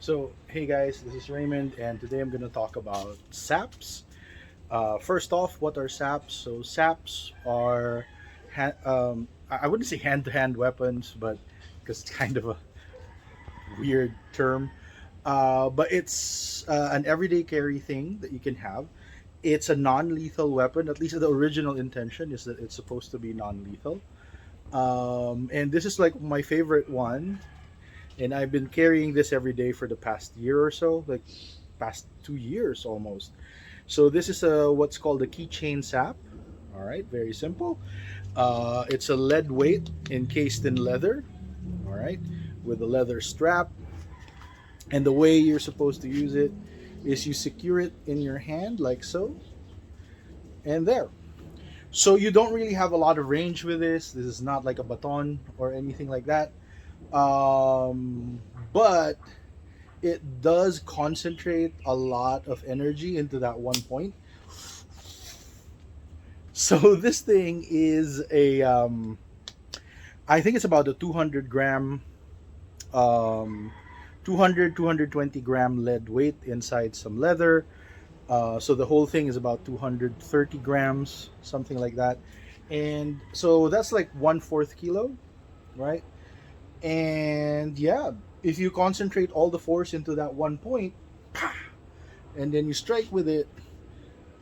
So, hey guys, this is Raymond, and today I'm going to talk about SAPs. First off, what are SAPs? So, SAPs are, I wouldn't say hand to hand weapons, but because it's kind of a weird term. But it's an everyday carry thing that you can have. It's a non lethal weapon, at least the original intention is that it's supposed to be non lethal. And this is like my favorite one, and I've been carrying this every day for the past year or so, like past 2 years almost. So this is a what's called a keychain sap. All right, very simple. It's a lead weight encased in leather. All right, with a leather strap, and the way you're supposed to use it is you secure it in your hand like so, and there. So you don't really have a lot of range with this. This is not like a baton or anything like that. Um, but it does concentrate a lot of energy into that one point. So this thing is I think it's about a 200 gram, um, 220 gram lead weight inside some leather. So the whole thing is about 230 grams, something like that. And so that's like 1/4 kilo, right? And yeah, if you concentrate all the force into that one point, and then you strike with it,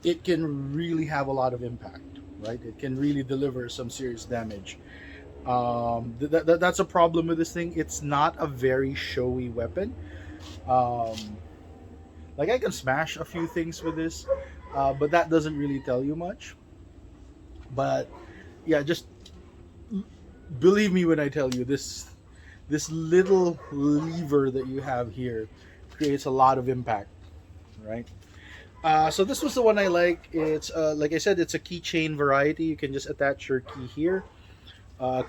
it can really have a lot of impact, right? It can really deliver some serious damage. That's a problem with this thing. It's not a very showy weapon. Um, like I can smash a few things with this, but that doesn't really tell you much. But yeah, just believe me when I tell you this little lever that you have here creates a lot of impact, right? So this was the one I like. It's like I said, it's a keychain variety. You can just attach your key here,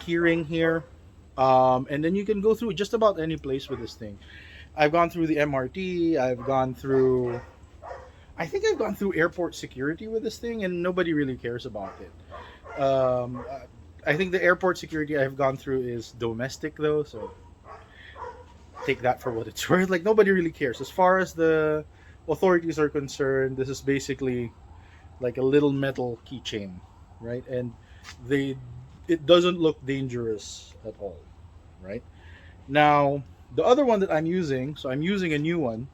key ring here, and then you can go through just about any place with this thing. I've gone through the MRT. I think I've gone through airport security with this thing, and nobody really cares about it. I think the airport security I've gone through is domestic though, so take that for what it's worth. Like nobody really cares. As far as the authorities are concerned, this is basically like a little metal keychain, right? And they it doesn't look dangerous at all, right? Now, the other one that I'm using, so I'm using a new one,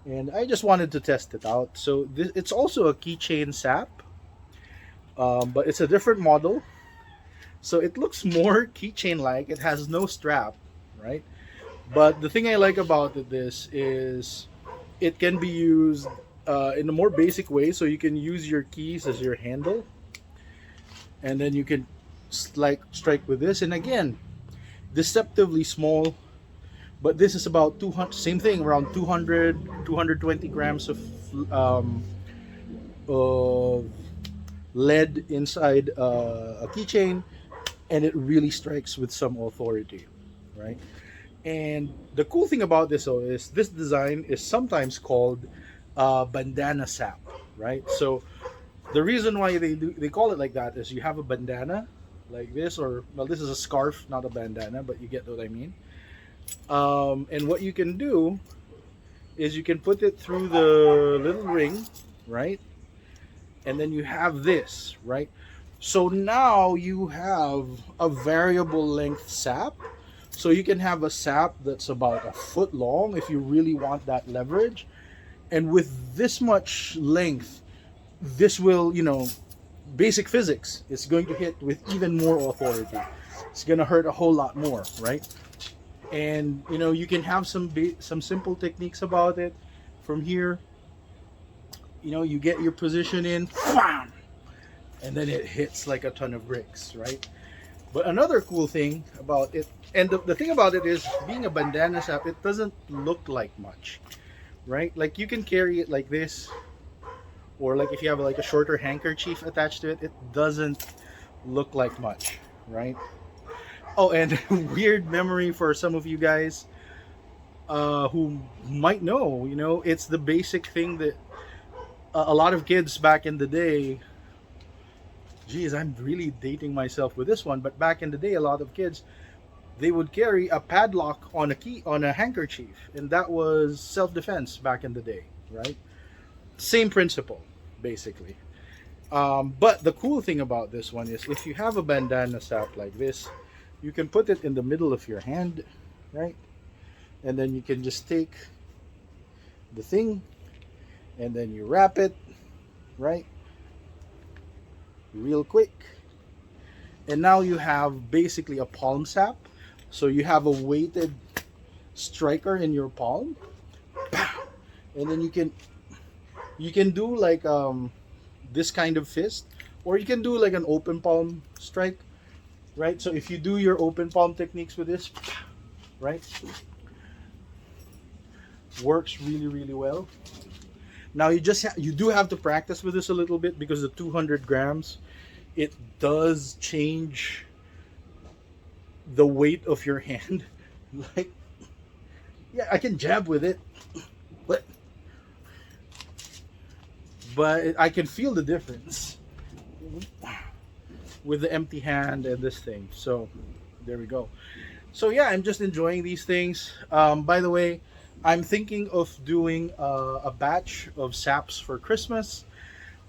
and I just wanted to test it out. So it's also a keychain sap, but it's a different model. So it looks more keychain like. It has no strap, right? But the thing I like about this is it can be used in a more basic way. So you can use your keys as your handle, and then you can like strike with this. And again, deceptively small, but this is about 200. Same thing, around 200, 220 grams um, of lead inside a keychain, and it really strikes with some authority, right? And the cool thing about this though is this design is sometimes called bandana sap, right? So the reason why they call it like that is you have a bandana like this, or well, this is a scarf, not a bandana, but you get what I mean. And what you can do is you can put it through the little ring, right? And then you have this, right? So now you have a variable length sap. So you can have a sap that's about a foot long if you really want that leverage. And with this much length, this will, basic physics is going to hit with even more authority. It's going to hurt a whole lot more, right? And you can have some simple techniques about it. From here, you get your position in, and then it hits like a ton of bricks, right? But another cool thing about it, and the thing about it is, being a bandana sap, it doesn't look like much, right? Like you can carry it like this, or like if you have like a shorter handkerchief attached to it, it doesn't look like much, right? Oh, and weird memory for some of you guys who might know, it's the basic thing that a lot of kids back in the day, geez, I'm really dating myself with this one, but back in the day, a lot of kids, they would carry a padlock on a key on a handkerchief, and that was self-defense back in the day, right? Same principle, basically. But the cool thing about this one is if you have a bandana sap like this, you can put it in the middle of your hand, right? And then you can just take the thing and then you wrap it, right? Real quick. And now you have basically a palm sap. So you have a weighted striker in your palm. And then you can do like this kind of fist, or you can do like an open palm strike, right? So if you do your open palm techniques with this, right, works really well. Now you do have to practice with this a little bit, because the 200 grams, it does change the weight of your hand. Like, yeah, I can jab with it, but I can feel the difference with the empty hand and this thing. So there we go. So yeah, I'm just enjoying these things. By the way, I'm thinking of doing a batch of saps for Christmas.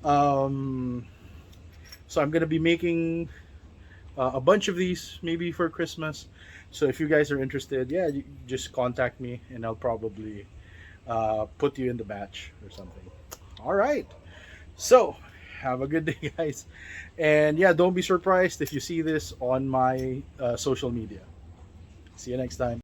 So I'm gonna be making a bunch of these maybe for Christmas. So if you guys are interested, yeah, you just contact me and I'll probably put you in the batch or something. All right. So have a good day, guys. And yeah, don't be surprised if you see this on my social media. See you next time.